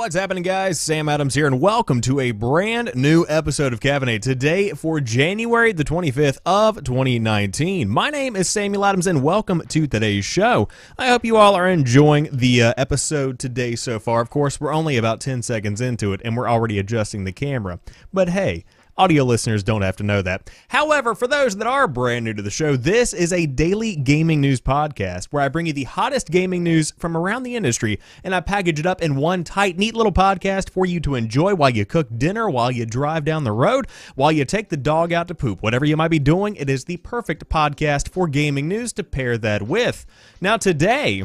What's happening, guys? Sam Adams here, and welcome to a brand new episode of Caffeinate today for January the 25th of 2019. My name is Samuel Adams, and welcome to today's show. I hope you all are enjoying the episode today so far. Of course, we're only about 10 seconds into it, and we're already adjusting the camera. But hey, audio listeners don't have to know that. However, for those that are brand new to the show, this is a daily gaming news podcast where I bring you the hottest gaming news from around the industry, and I package it up in one tight, neat little podcast for you to enjoy while you cook dinner, while you drive down the road, while you take the dog out to poop. Whatever you might be doing, it is the perfect podcast for gaming news to pair that with. Now today,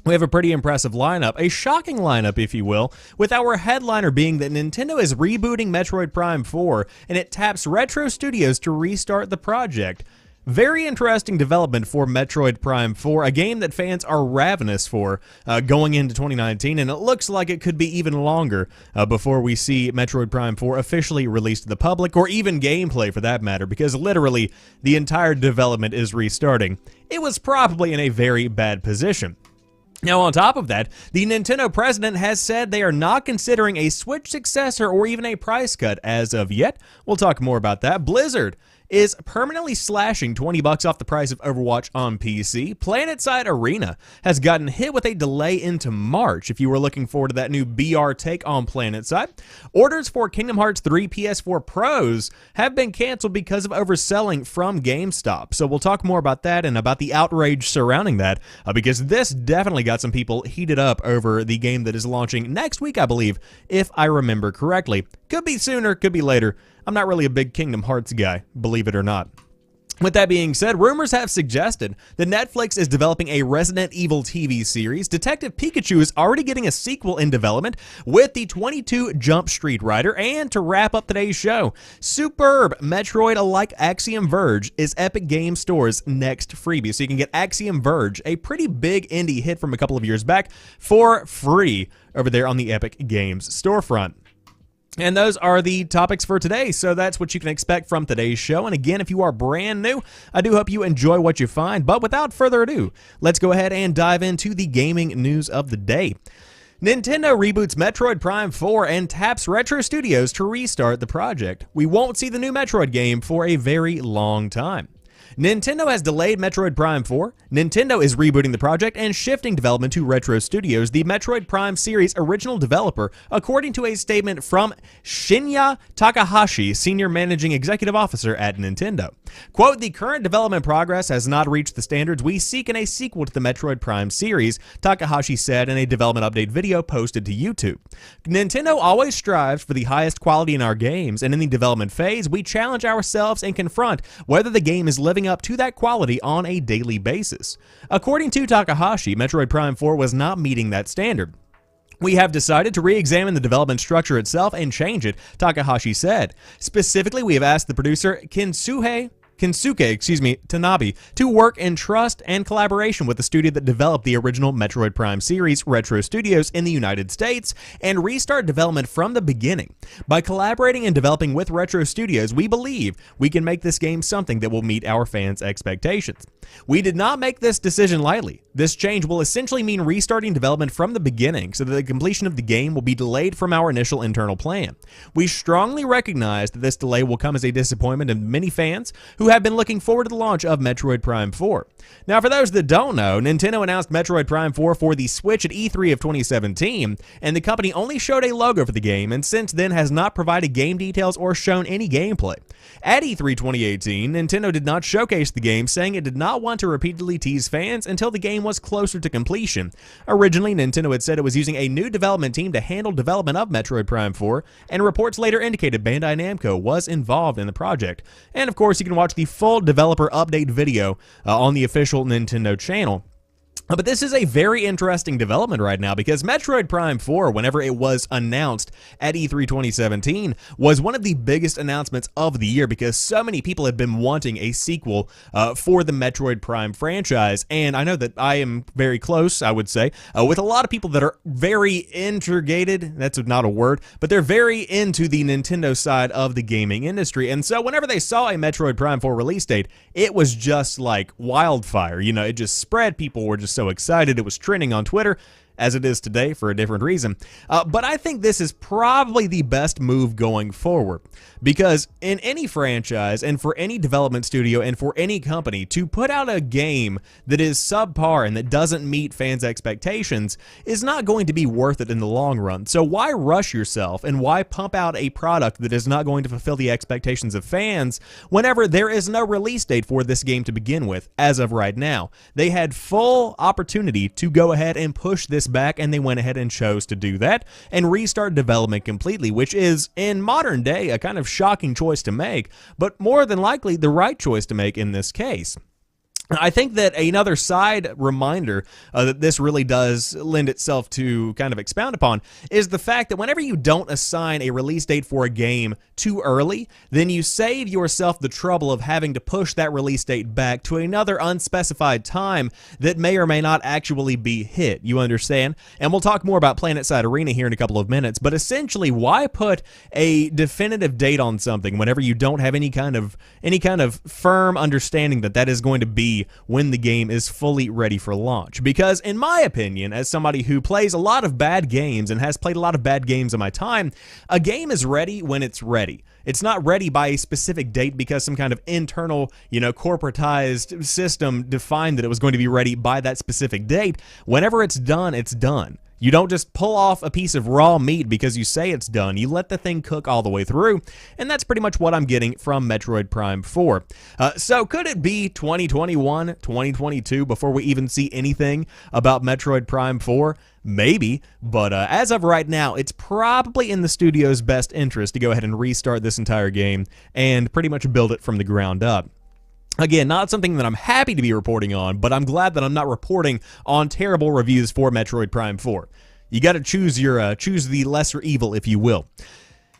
we have a pretty impressive lineup, a shocking lineup, if you will, with our headliner being that Nintendo is rebooting Metroid Prime 4, and it taps Retro Studios to restart the project. Very interesting development for Metroid Prime 4, a game that fans are ravenous for going into 2019, and it looks like it could be even longer before we see Metroid Prime 4 officially released to the public, or even gameplay for that matter, because literally the entire development is restarting. It was probably in a very bad position. Now, on top of that, the Nintendo president has said they are not considering a Switch successor or even a price cut as of yet. We'll talk more about that. Blizzard is permanently slashing $20 off the price of Overwatch on PC. PlanetSide Arena has gotten hit with a delay into March, if you were looking forward to that new BR take on PlanetSide. Orders for Kingdom Hearts 3 PS4 Pros have been canceled because of overselling from GameStop. So we'll talk more about that and about the outrage surrounding that, because this definitely got some people heated up over the game that is launching next week, I believe, if I remember correctly. Could be sooner, could be later. I'm not really a big Kingdom Hearts guy, believe it or not. With that being said, rumors have suggested that Netflix is developing a Resident Evil TV series. Detective Pikachu is already getting a sequel in development with the 22 Jump Street writer. And to wrap up today's show, superb Metroid-a-like Axiom Verge is Epic Games Store's next freebie. So you can get Axiom Verge, a pretty big indie hit from a couple of years back, for free over there on the Epic Games storefront. And those are the topics for today, so that's what you can expect from today's show. And again, if you are brand new, I do hope you enjoy what you find. But without further ado, let's go ahead and dive into the gaming news of the day. Nintendo reboots Metroid Prime 4 and taps Retro Studios to restart the project. We won't see the new Metroid game for a very long time. Nintendo has delayed Metroid Prime 4. Nintendo is rebooting the project and shifting development to Retro Studios, the Metroid Prime series original developer, according to a statement from Shinya Takahashi, Senior Managing Executive Officer at Nintendo. Quote, "The current development progress has not reached the standards we seek in a sequel to the Metroid Prime series," Takahashi said in a development update video posted to YouTube. "Nintendo always strives for the highest quality in our games, and in the development phase, we challenge ourselves and confront whether the game is living up to that quality on a daily basis." According to Takahashi, Metroid Prime 4 was not meeting that standard. "We have decided to re-examine the development structure itself and change it," Takahashi said. "Specifically, we have asked the producer Kensuke Tanabe to work in trust and collaboration with the studio that developed the original Metroid Prime series, Retro Studios, in the United States, and restart development from the beginning. By collaborating and developing with Retro Studios, we believe we can make this game something that will meet our fans' expectations. We did not make this decision lightly. This change will essentially mean restarting development from the beginning so that the completion of the game will be delayed from our initial internal plan. We strongly recognize that this delay will come as a disappointment to many fans who have been looking forward to the launch of Metroid Prime 4. Now, for those that don't know, Nintendo announced Metroid Prime 4 for the Switch at E3 of 2017, and the company only showed a logo for the game, and since then has not provided game details or shown any gameplay. At E3 2018, Nintendo did not showcase the game, saying it did not want to repeatedly tease fans until the game was closer to completion. Originally, Nintendo had said it was using a new development team to handle development of Metroid Prime 4, and reports later indicated Bandai Namco was involved in the project. And of course, you can watch the full developer update video on the official Nintendo channel. But this is a very interesting development right now, because Metroid Prime 4, whenever it was announced at E3 2017, was one of the biggest announcements of the year, because so many people had been wanting a sequel for the Metroid Prime franchise. And I know that I am very close, I would say, with a lot of people that are very integrated, that's not a word, but they're very into the Nintendo side of the gaming industry. And so whenever they saw a Metroid Prime 4 release date, it was just like wildfire. You know, it just spread. People were just so excited. It was trending on Twitter. as it is today for a different reason. But I think this is probably the best move going forward, because in any franchise and for any development studio and for any company to put out a game that is subpar and that doesn't meet fans' expectations is not going to be worth it in the long run. So why rush yourself and why pump out a product that is not going to fulfill the expectations of fans whenever there is no release date for this game to begin with as of right now? They had full opportunity to go ahead and push this back, and they went ahead and chose to do that and restart development completely, which is in modern day a kind of shocking choice to make, but more than likely the right choice to make in this case. I think that another side reminder that this really does lend itself to kind of expound upon is the fact that whenever you don't assign a release date for a game too early, then you save yourself the trouble of having to push that release date back to another unspecified time that may or may not actually be hit. You understand? And we'll talk more about PlanetSide Arena here in a couple of minutes, but essentially, why put a definitive date on something whenever you don't have any kind of firm understanding that that is going to be when the game is fully ready for launch? Because in my opinion, as somebody who plays a lot of bad games and has played a lot of bad games in my time, a game is ready when it's ready. It's not ready by a specific date because some kind of internal, corporatized system defined that it was going to be ready by that specific date. Whenever it's done, it's done. You don't just pull off a piece of raw meat because you say it's done. You let the thing cook all the way through, and that's pretty much what I'm getting from Metroid Prime 4. So could it be 2021, 2022 before we even see anything about Metroid Prime 4? Maybe, but as of right now, it's probably in the studio's best interest to go ahead and restart this entire game and pretty much build it from the ground up. Again, not something that I'm happy to be reporting on, but I'm glad that I'm not reporting on terrible reviews for Metroid Prime 4. You got to choose the lesser evil, if you will.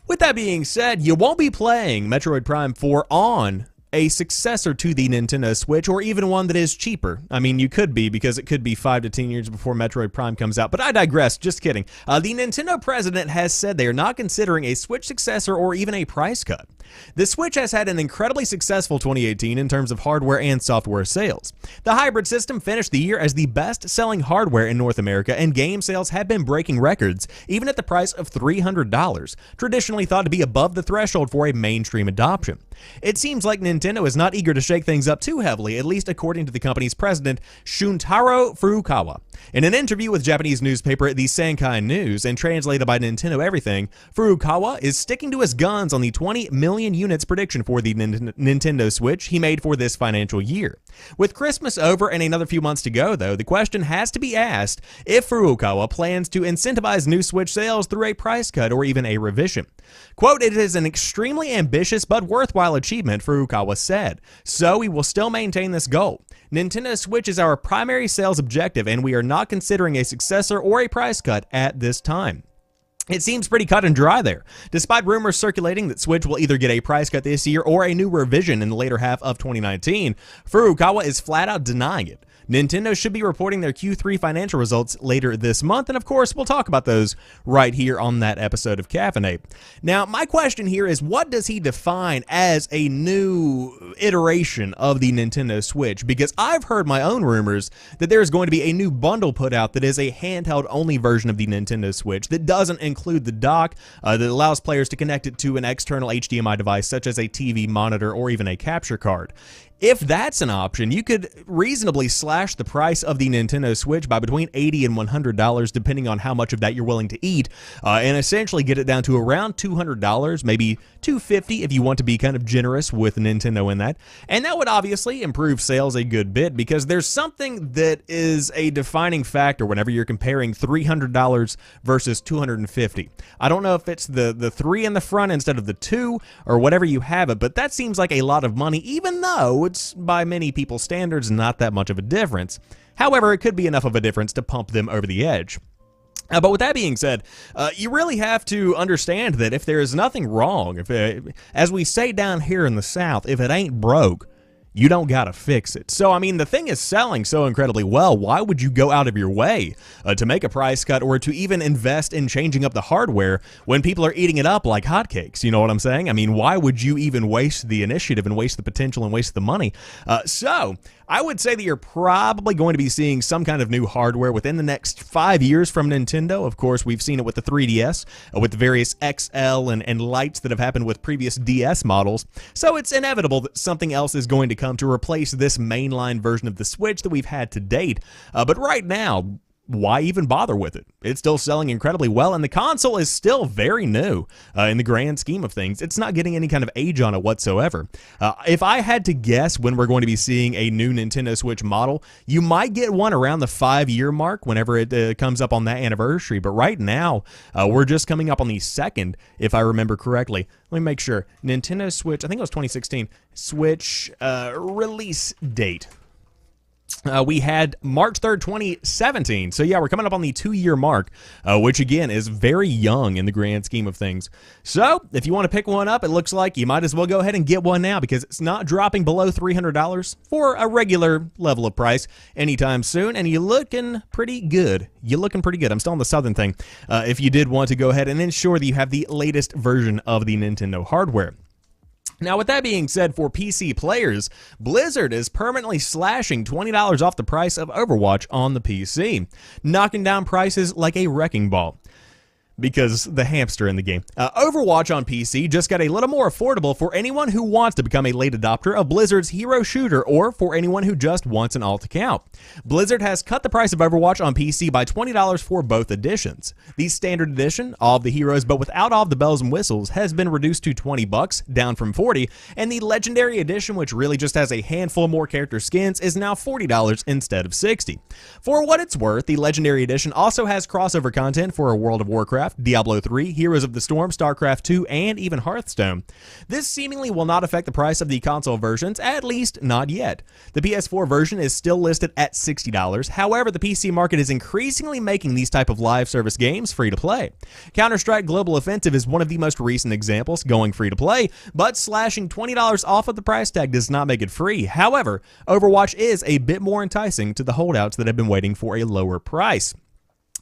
With that being said, you won't be playing Metroid Prime 4 on a successor to the Nintendo Switch, or even one that is cheaper. I mean, you could be, because it could be 5 to 10 years before Metroid Prime comes out, but I digress, just kidding. The Nintendo president has said they are not considering a Switch successor or even a price cut. The Switch has had an incredibly successful 2018 in terms of hardware and software sales. The hybrid system finished the year as the best-selling hardware in North America, and game sales have been breaking records, even at the price of $300, traditionally thought to be above the threshold for a mainstream adoption. It seems like Nintendo is not eager to shake things up too heavily, at least according to the company's president, Shuntaro Furukawa. In an interview with Japanese newspaper The Sankei News, and translated by Nintendo Everything, Furukawa is sticking to his guns on the 20 million units prediction for the Nintendo Switch he made for this financial year. With Christmas over and another few months to go, though, the question has to be asked if Furukawa plans to incentivize new Switch sales through a price cut or even a revision. Quote, "It is an extremely ambitious but worthwhile achievement," Furukawa said, "so we will still maintain this goal. Nintendo Switch is our primary sales objective, and we are not considering a successor or a price cut at this time." It seems pretty cut and dry there. Despite rumors circulating that Switch will either get a price cut this year or a new revision in the later half of 2019, Furukawa is flat out denying it. Nintendo should be reporting their Q3 financial results later this month, and of course, we'll talk about those right here on that episode of Caffeinate. Now, my question here is, what does he define as a new iteration of the Nintendo Switch? Because I've heard my own rumors that there's going to be a new bundle put out that is a handheld-only version of the Nintendo Switch that doesn't include the dock, that allows players to connect it to an external HDMI device, such as a TV monitor or even a capture card. If that's an option, you could reasonably slash the price of the Nintendo Switch by between $80 and $100, depending on how much of that you're willing to eat, and essentially get it down to around $200, maybe $250 if you want to be kind of generous with Nintendo in that. And that would obviously improve sales a good bit, because there's something that is a defining factor whenever you're comparing $300 versus $250. I don't know if it's the 3 in the front instead of the 2 or whatever you have it, but that seems like a lot of money, even though it's, by many people's standards, not that much of a difference. However, it could be enough of a difference to pump them over the edge. But with that being said, you really have to understand that if there is nothing wrong, as we say down here in the South, if it ain't broke, you don't gotta fix it. So, I mean, the thing is selling so incredibly well, why would you go out of your way to make a price cut or to even invest in changing up the hardware when people are eating it up like hotcakes? You know what I'm saying? I mean, why would you even waste the initiative and waste the potential and waste the money? So, I would say that you're probably going to be seeing some kind of new hardware within the next 5 years from Nintendo. Of course, we've seen it with the 3DS, with the various XL and lights that have happened with previous DS models. So it's inevitable that something else is going to come to replace this mainline version of the Switch that we've had to date. But right now, why even bother with it? It's still selling incredibly well, and the console is still very new in the grand scheme of things. It's not getting any kind of age on it whatsoever. If I had to guess when we're going to be seeing a new Nintendo Switch model, you might get one around the 5-year mark whenever it comes up on that anniversary. But right now, we're just coming up on the 2nd, if I remember correctly. Let me make sure. Nintendo Switch, I think it was 2016, Switch release date. We had March 3rd, 2017. So yeah, we're coming up on the 2-year mark, which again is very young in the grand scheme of things. So if you want to pick one up, it looks like you might as well go ahead and get one now, because it's not dropping below $300 for a regular level of price anytime soon, and you're looking pretty good. I'm still on the Southern thing. If you did want to go ahead and ensure that you have the latest version of the Nintendo hardware. Now, with that being said, for PC players, Blizzard is permanently slashing $20 off the price of Overwatch on the PC, knocking down prices like a wrecking ball. Because the hamster in the game. Overwatch on PC just got a little more affordable for anyone who wants to become a late adopter of Blizzard's hero shooter, or for anyone who just wants an alt account. Blizzard has cut the price of Overwatch on PC by $20 for both editions. The standard edition, all of the heroes but without all of the bells and whistles, has been reduced to $20, down from $40, and the legendary edition, which really just has a handful more character skins, is now $40 instead of $60. For what it's worth, the legendary edition also has crossover content for World of Warcraft, Diablo 3, Heroes of the Storm, StarCraft 2, and even Hearthstone. This seemingly will not affect the price of the console versions, at least not yet. The PS4 version is still listed at $60. However, the PC market is increasingly making these type of live service games free to play. Counter-Strike Global Offensive is one of the most recent examples going free to play, but slashing $20 off of the price tag does not make it free. However, Overwatch is a bit more enticing to the holdouts that have been waiting for a lower price.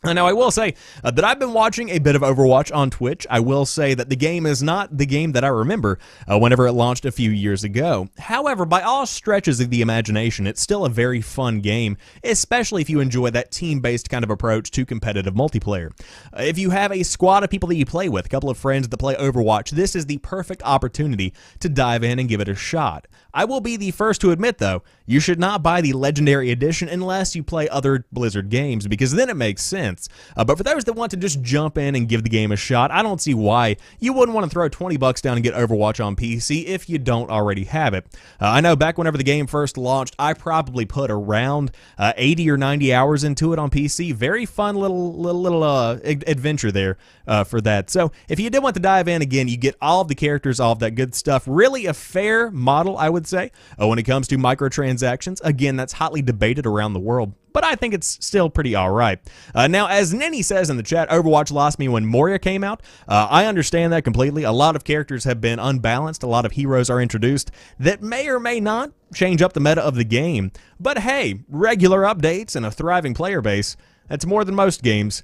Now, I will say that I've been watching a bit of Overwatch on Twitch. I will say that the game is not the game that I remember whenever it launched a few years ago. However, by all stretches of the imagination, it's still a very fun game, especially if you enjoy that team-based kind of approach to competitive multiplayer. If you have a squad of people that you play with, a couple of friends that play Overwatch, this is the perfect opportunity to dive in and give it a shot. I will be the first to admit, though, you should not buy the Legendary Edition unless you play other Blizzard games, because then it makes sense. But for those that want to just jump in and give the game a shot, I don't see why you wouldn't want to throw $20 down and get Overwatch on PC if you don't already have it. I know back whenever the game first launched, I probably put around 80 or 90 hours into it on PC. Very fun little adventure there for that. So if you did want to dive in, again, you get all of the characters, all of that good stuff. Really a fair model, I would say, when it comes to microtransactions. Again, that's hotly debated around the world, but I think it's still pretty alright. Now, as Nenny says in the chat, Overwatch lost me when Moria came out. I understand that completely. A lot of characters have been unbalanced. A lot of heroes are introduced that may or may not change up the meta of the game. But hey, regular updates and a thriving player base, that's more than most games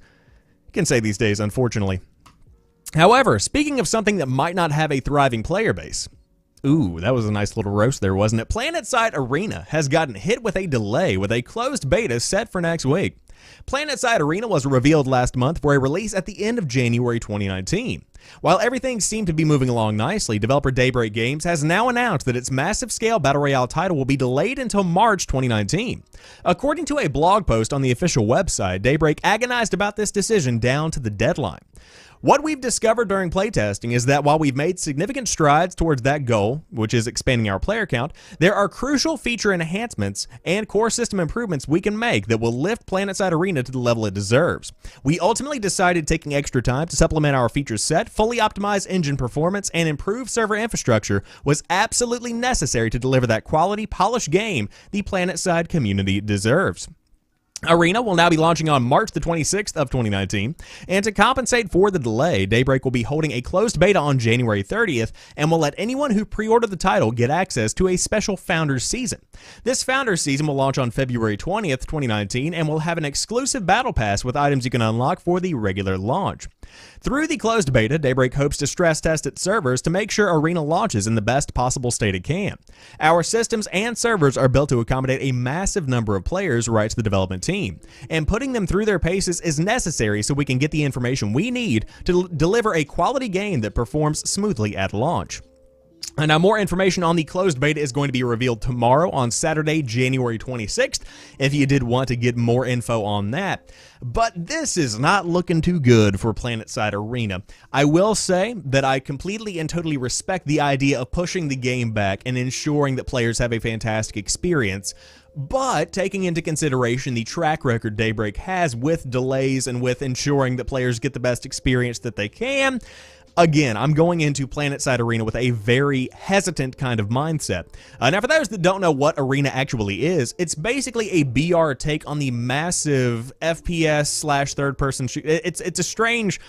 can say these days, unfortunately. However, speaking of something that might not have a thriving player base, ooh, that was a nice little roast there, wasn't it? PlanetSide Arena has gotten hit with a delay with a closed beta set for next week. PlanetSide Arena was revealed last month for a release at the end of January 2019. While everything seemed to be moving along nicely, developer Daybreak Games has now announced that its massive-scale Battle Royale title will be delayed until March 2019. According to a blog post on the official website, Daybreak agonized about this decision down to the deadline. What we've discovered during playtesting is that while we've made significant strides towards that goal, which is expanding our player count, there are crucial feature enhancements and core system improvements we can make that will lift PlanetSide Arena to the level it deserves. We ultimately decided taking extra time to supplement our feature set, fully optimize engine performance, and improve server infrastructure was absolutely necessary to deliver that quality, polished game the PlanetSide community deserves. Arena will now be launching on March the 26th of 2019, and to compensate for the delay, Daybreak will be holding a closed beta on January 30th and will let anyone who pre-ordered the title get access to a special Founders Season. This Founders Season will launch on February 20th, 2019, and will have an exclusive Battle Pass with items you can unlock for the regular launch. Through the closed beta, Daybreak hopes to stress test its servers to make sure Arena launches in the best possible state it can. Our systems and servers are built to accommodate a massive number of players, writes the development team, and putting them through their paces is necessary so we can get the information we need to deliver a quality game that performs smoothly at launch. Now, more information on the closed beta is going to be revealed tomorrow on Saturday, January 26th, if you did want to get more info on that. But this is not looking too good for PlanetSide Arena. I will say that I completely and totally respect the idea of pushing the game back and ensuring that players have a fantastic experience. But taking into consideration the track record Daybreak has with delays and with ensuring that players get the best experience that they can, again, I'm going into PlanetSide Arena with a very hesitant kind of mindset. Now, for those that don't know what Arena actually is, it's basically a BR take on the massive FPS / third-person shoot. It's a strange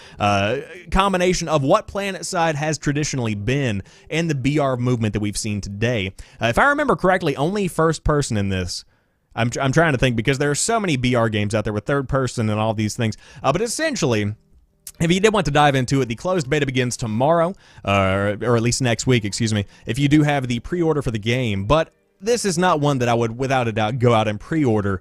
combination of what PlanetSide has traditionally been and the BR movement that we've seen today. If I remember correctly, only first person in this. I'm trying to think because there are so many BR games out there with third person and all these things. But essentially, if you did want to dive into it, the closed beta begins tomorrow, or at least next week, excuse me, if you do have the pre-order for the game. But this is not one that I would, without a doubt, go out and pre-order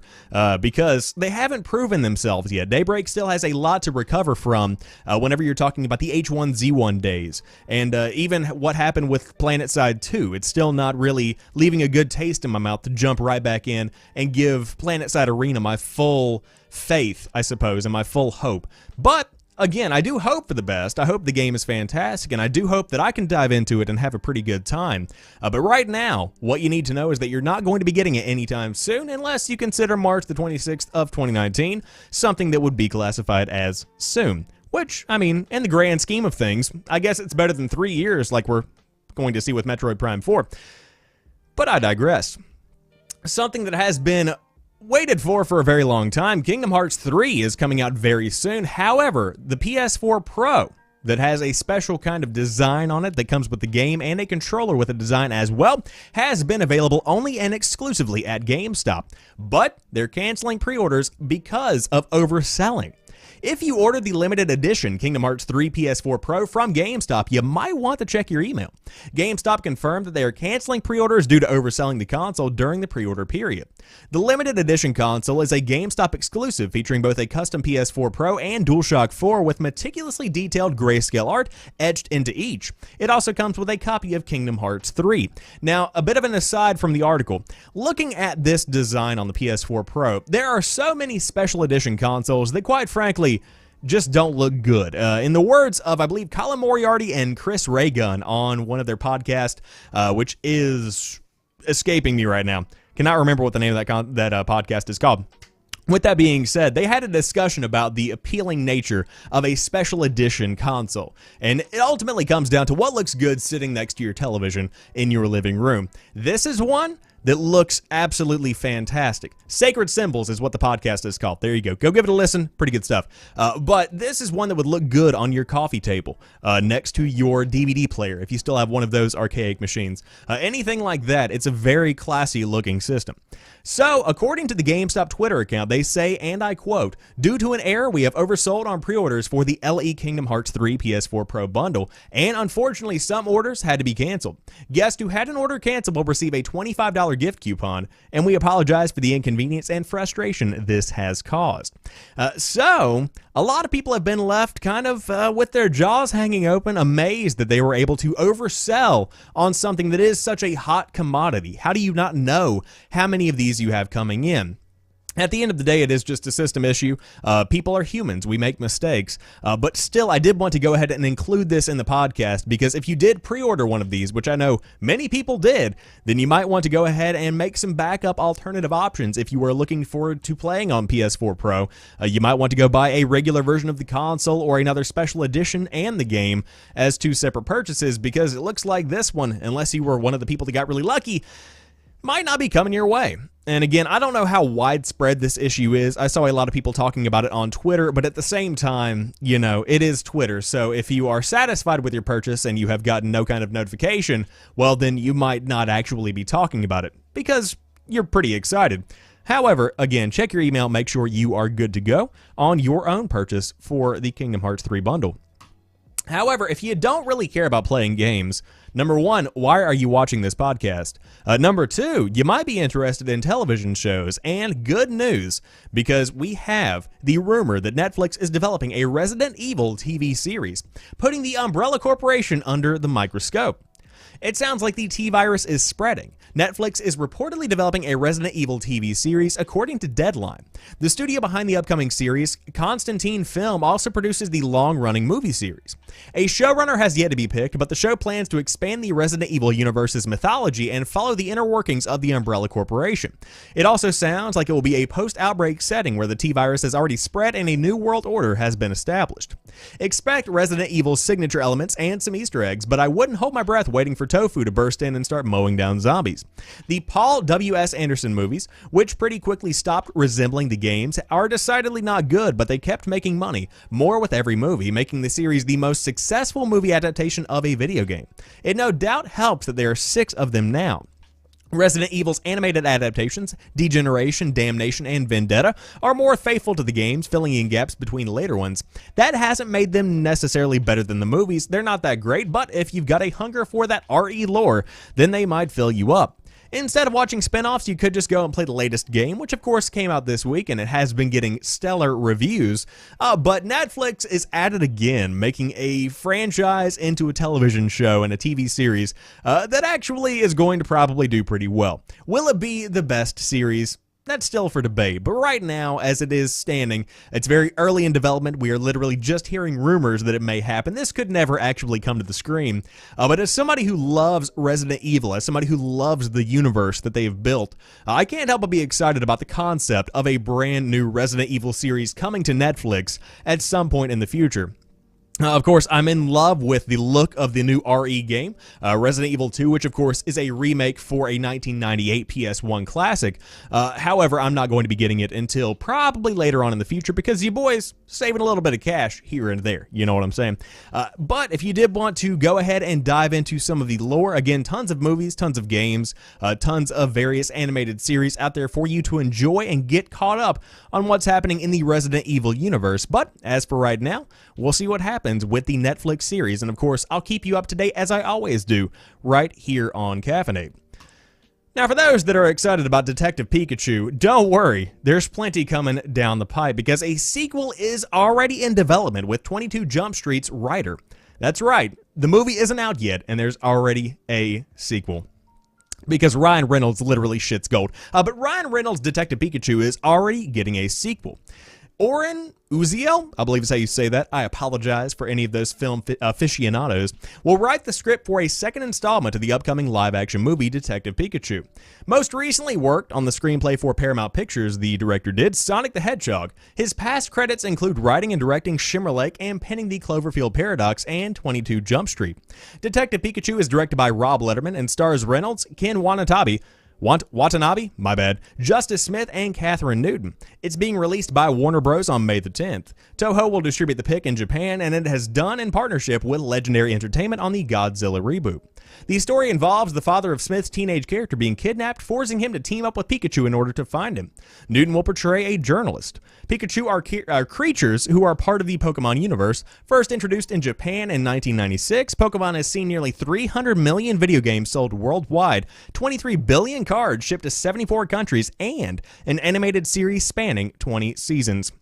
because they haven't proven themselves yet. Daybreak still has a lot to recover from whenever you're talking about the H1Z1 days. And even what happened with PlanetSide 2, it's still not really leaving a good taste in my mouth to jump right back in and give PlanetSide Arena my full faith, I suppose, and my full hope. But again, I do hope for the best. I hope the game is fantastic, and I do hope that I can dive into it and have a pretty good time. But right now, what you need to know is that you're not going to be getting it anytime soon unless you consider March the 26th of 2019 something that would be classified as soon. Which, I mean, in the grand scheme of things, I guess it's better than 3 years like we're going to see with Metroid Prime 4. But I digress. Something that has been waited for a very long time, Kingdom Hearts 3 is coming out very soon. However, the PS4 Pro that has a special kind of design on it that comes with the game and a controller with a design as well has been available only and exclusively at GameStop. But they're canceling pre-orders because of overselling. If you ordered the limited edition Kingdom Hearts 3 PS4 Pro from GameStop, you might want to check your email. GameStop confirmed that they are canceling pre-orders due to overselling the console during the pre-order period. The limited edition console is a GameStop exclusive featuring both a custom PS4 Pro and DualShock 4 with meticulously detailed grayscale art etched into each. It also comes with a copy of Kingdom Hearts 3. Now, a bit of an aside from the article. Looking at this design on the PS4 Pro, there are so many special edition consoles that quite frankly just don't look good. In the words of, I believe, Colin Moriarty and Chris Raygun on one of their podcasts, which is escaping me right now. Cannot remember what the name of that podcast is called. With that being said, they had a discussion about the appealing nature of a special edition console, and it ultimately comes down to what looks good sitting next to your television in your living room. This is one that looks absolutely fantastic. Sacred Symbols is what the podcast is called. There you go. Go give it a listen. Pretty good stuff. But this is one that would look good on your coffee table next to your DVD player if you still have one of those archaic machines. Anything like that, it's a very classy looking system. So, according to the GameStop Twitter account, they say, and I quote, "Due to an error, we have oversold on pre-orders for the LE Kingdom Hearts 3 PS4 Pro bundle, and unfortunately some orders had to be canceled. Guests who had an order canceled will receive a $25 gift coupon, and we apologize for the inconvenience and frustration this has caused." So, a lot of people have been left kind of with their jaws hanging open, amazed that they were able to oversell on something that is such a hot commodity. How do you not know how many of these you have coming in? At the end of the day, it is just a system issue. People are humans. We make mistakes. But still, I did want to go ahead and include this in the podcast because if you did pre-order one of these, which I know many people did, then you might want to go ahead and make some backup alternative options if you were looking forward to playing on PS4 Pro. You might want to go buy a regular version of the console or another special edition and the game as two separate purchases because it looks like this one, unless you were one of the people that got really lucky, might not be coming your way. And again, I don't know how widespread this issue is. I saw a lot of people talking about it on Twitter, but at the same time, you know, it is Twitter. So if you are satisfied with your purchase and you have gotten no kind of notification, well, then you might not actually be talking about it because you're pretty excited. However, again, check your email, make sure you are good to go on your own purchase for the Kingdom Hearts 3 bundle. However, if you don't really care about playing games, number one, why are you watching this podcast? Number two, you might be interested in television shows. And good news, because we have the rumor that Netflix is developing a Resident Evil TV series, putting the Umbrella Corporation under the microscope. It sounds like the T-virus is spreading. Netflix is reportedly developing a Resident Evil TV series, according to Deadline. The studio behind the upcoming series, Constantine Film, also produces the long-running movie series. A showrunner has yet to be picked, but the show plans to expand the Resident Evil universe's mythology and follow the inner workings of the Umbrella Corporation. It also sounds like it will be a post-outbreak setting where the T-virus has already spread and a new world order has been established. Expect Resident Evil's signature elements and some Easter eggs, but I wouldn't hold my breath waiting for Tofu to burst in and start mowing down zombies. The Paul W.S. Anderson movies, which pretty quickly stopped resembling the games, are decidedly not good, but they kept making money, more with every movie, making the series the most successful movie adaptation of a video game. It no doubt helps that there are 6 of them now. Resident Evil's animated adaptations, Degeneration, Damnation, and Vendetta, are more faithful to the games, filling in gaps between later ones. That hasn't made them necessarily better than the movies. They're not that great, but if you've got a hunger for that RE lore, then they might fill you up. Instead of watching spin-offs, you could just go and play the latest game, which of course came out this week and it has been getting stellar reviews. But Netflix is at it again, making a franchise into a television show and a TV series that actually is going to probably do pretty well. Will it be the best series? That's still for debate, but right now, as it is standing, it's very early in development. We are literally just hearing rumors that it may happen. This could never actually come to the screen, but as somebody who loves Resident Evil, as somebody who loves the universe that they have built, I can't help but be excited about the concept of a brand new Resident Evil series coming to Netflix at some point in the future. Of course, I'm in love with the look of the new RE game, Resident Evil 2, which of course is a remake for a 1998 PS1 classic. However, I'm not going to be getting it until probably later on in the future because you boys saving a little bit of cash here and there, you know what I'm saying? But if you did want to go ahead and dive into some of the lore, again, tons of movies, tons of games, tons of various animated series out there for you to enjoy and get caught up on what's happening in the Resident Evil universe. But as for right now, we'll see what happens with the Netflix series, and of course, I'll keep you up to date as I always do, right here on Caffeinate. Now, for those that are excited about Detective Pikachu, don't worry, there's plenty coming down the pipe because a sequel is already in development with 22 Jump Street's writer. That's right, the movie isn't out yet, and there's already a sequel. Because Ryan Reynolds literally shits gold. But Ryan Reynolds' Detective Pikachu is already getting a sequel. Oren Uziel, I believe is how you say that. I apologize for any of those film aficionados, will write the script for a second installment of the upcoming live-action movie Detective Pikachu. Most recently worked on the screenplay for Paramount Pictures, the director did, Sonic the Hedgehog. His past credits include writing and directing Shimmer Lake and penning the Cloverfield Paradox and 22 Jump Street. Detective Pikachu is directed by Rob Letterman and stars Reynolds, Ken Watanabe, my bad, Justice Smith, and Catherine Newton. It's being released by Warner Bros. On May the 10th. Toho will distribute the pick in Japan, and it has done in partnership with Legendary Entertainment on the Godzilla reboot. The story involves the father of Smith's teenage character being kidnapped, forcing him to team up with Pikachu in order to find him. Newton will portray a journalist. Pikachu are creatures who are part of the Pokemon universe. First introduced in Japan in 1996, Pokemon has seen nearly 300 million video games sold worldwide, 23 billion cards shipped to 74 countries, and an animated series spanning 20 seasons.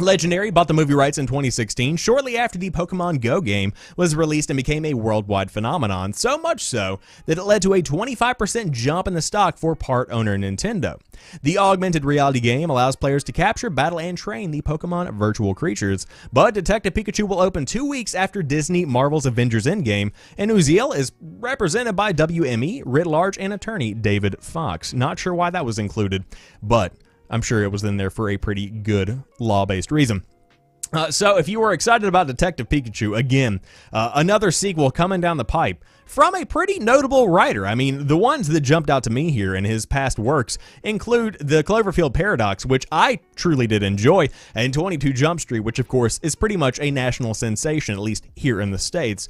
Legendary bought the movie rights in 2016, shortly after the Pokemon Go game was released and became a worldwide phenomenon, so much so that it led to a 25% jump in the stock for part owner Nintendo. The augmented reality game allows players to capture, battle, and train the Pokemon virtual creatures, but Detective Pikachu will open 2 weeks after Disney Marvel's Avengers Endgame, and Uziel is represented by WME, writ large, and attorney David Fox. Not sure why that was included, but I'm sure it was in there for a pretty good law-based reason. So if you were excited about Detective Pikachu, again, another sequel coming down the pipe from a pretty notable writer. I mean, the ones that jumped out to me here in his past works include the Cloverfield Paradox, which I truly did enjoy, and 22 Jump Street, which of course is pretty much a national sensation, at least here in the States.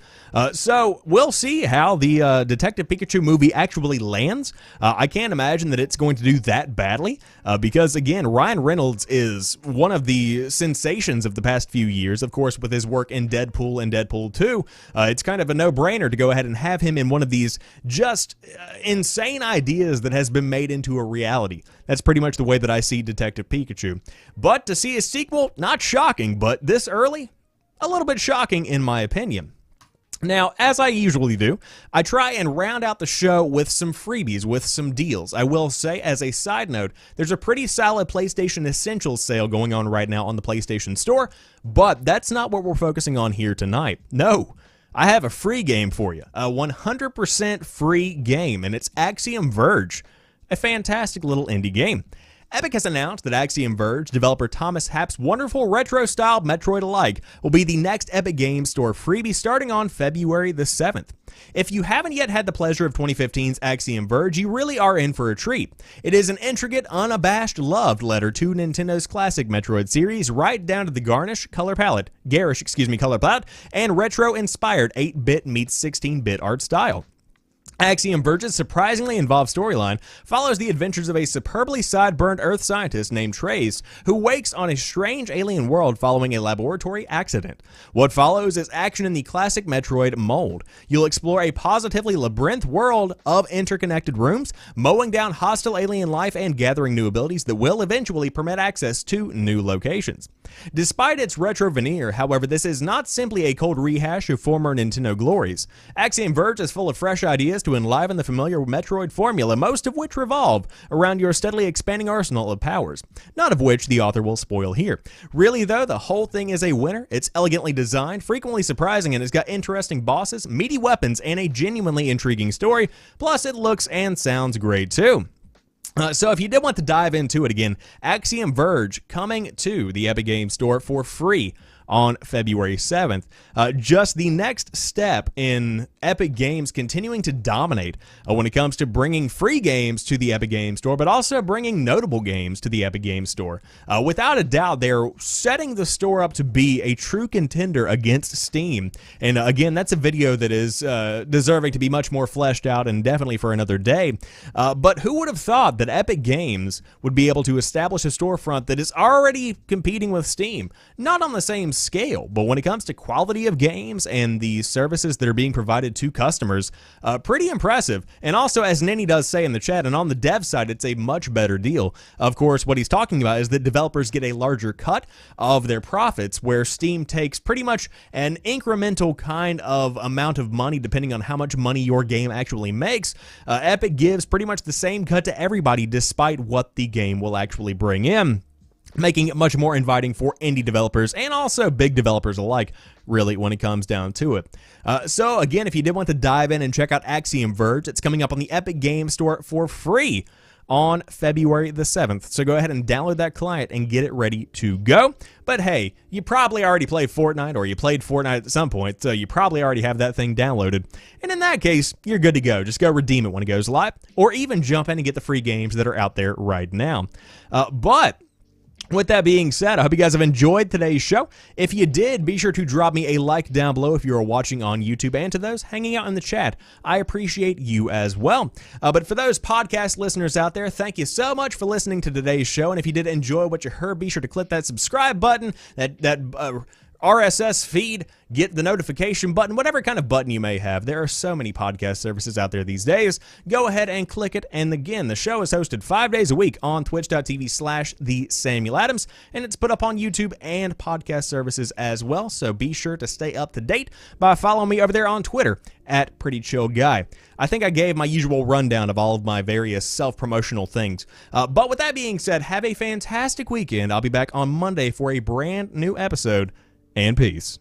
So we'll see how the Detective Pikachu movie actually lands. I can't imagine that it's going to do that badly, because again, Ryan Reynolds is one of the sensations of the past few years, of course, with his work in Deadpool and Deadpool 2. It's kind of a no-brainer to go ahead and have him in one of these just insane ideas that has been made into a reality. That's pretty much the way that I see Detective Pikachu. But to see a sequel, not shocking, but this early, a little bit shocking in my opinion. Now, as I usually do, I try and round out the show with some freebies, with some deals. I will say, as a side note, there's a pretty solid PlayStation Essentials sale going on right now on the PlayStation Store, but that's not what we're focusing on here tonight. No, I have a free game for you, a 100% free game, and it's Axiom Verge, a fantastic little indie game. Epic has announced that Axiom Verge developer Thomas Happ's wonderful retro-style Metroid-a-like will be the next Epic Games Store freebie starting on February the 7th. If you haven't yet had the pleasure of 2015's Axiom Verge, you really are in for a treat. It is an intricate, unabashed love letter to Nintendo's classic Metroid series, right down to the garish color palette, and retro-inspired 8-bit meets 16-bit art style. Axiom Verge's surprisingly involved storyline follows the adventures of a superbly sideburns Earth scientist named Trace, who wakes on a strange alien world following a laboratory accident. What follows is action in the classic Metroid mold. You'll explore a positively labyrinth world of interconnected rooms, mowing down hostile alien life and gathering new abilities that will eventually permit access to new locations. Despite its retro veneer, however, this is not simply a cold rehash of former Nintendo glories. Axiom Verge is full of fresh ideas to enliven the familiar Metroid formula, most of which revolve around your steadily expanding arsenal of powers, none of which the author will spoil here. Really though, the whole thing is a winner. It's elegantly designed, frequently surprising, and it's got interesting bosses, meaty weapons, and a genuinely intriguing story, plus it looks and sounds great too. So if you did want to dive into it again, Axiom Verge coming to the Epic Games Store for free on February 7th. Just the next step in Epic Games continuing to dominate when it comes to bringing free games to the Epic Games Store, but also bringing notable games to the Epic Games Store. Without a doubt, they're setting the store up to be a true contender against Steam. And again, that's a video that is deserving to be much more fleshed out and definitely for another day. But who would have thought that Epic Games would be able to establish a storefront that is already competing with Steam? Not on the same scale, but when it comes to quality of games and the services that are being provided to customers, pretty impressive. And also, as Ninny does say in the chat, and on the dev side, it's a much better deal. Of course, what he's talking about is that developers get a larger cut of their profits, where Steam takes pretty much an incremental kind of amount of money depending on how much money your game actually makes. Epic gives pretty much the same cut to everybody despite what the game will actually bring in, making it much more inviting for indie developers and also big developers alike, really, when it comes down to it. So again, if you did want to dive in and check out Axiom Verge, it's coming up on the Epic Games Store for free on February the 7th. So go ahead and download that client and get it ready to go. But hey, you probably already played Fortnite, or you played Fortnite at some point, so you probably already have that thing downloaded. And in that case, you're good to go. Just go redeem it when it goes live, or even jump in and get the free games that are out there right now. But with that being said, I hope you guys have enjoyed today's show. If you did, be sure to drop me a like down below if you are watching on YouTube, and to those hanging out in the chat, I appreciate you as well. But for those podcast listeners out there, thank you so much for listening to today's show. And if you did enjoy what you heard, be sure to click that subscribe button, that RSS feed, get the notification button, whatever kind of button you may have. There are so many podcast services out there these days. Go ahead and click it. And again, the show is hosted 5 days a week on twitch.tv/TheSamuelAdams, and it's put up on YouTube and podcast services as well. So be sure to stay up to date by following me over there on Twitter at PrettyChillGuy. I think I gave my usual rundown of all of my various self-promotional things. But with that being said, have a fantastic weekend. I'll be back on Monday for a brand new episode, and peace.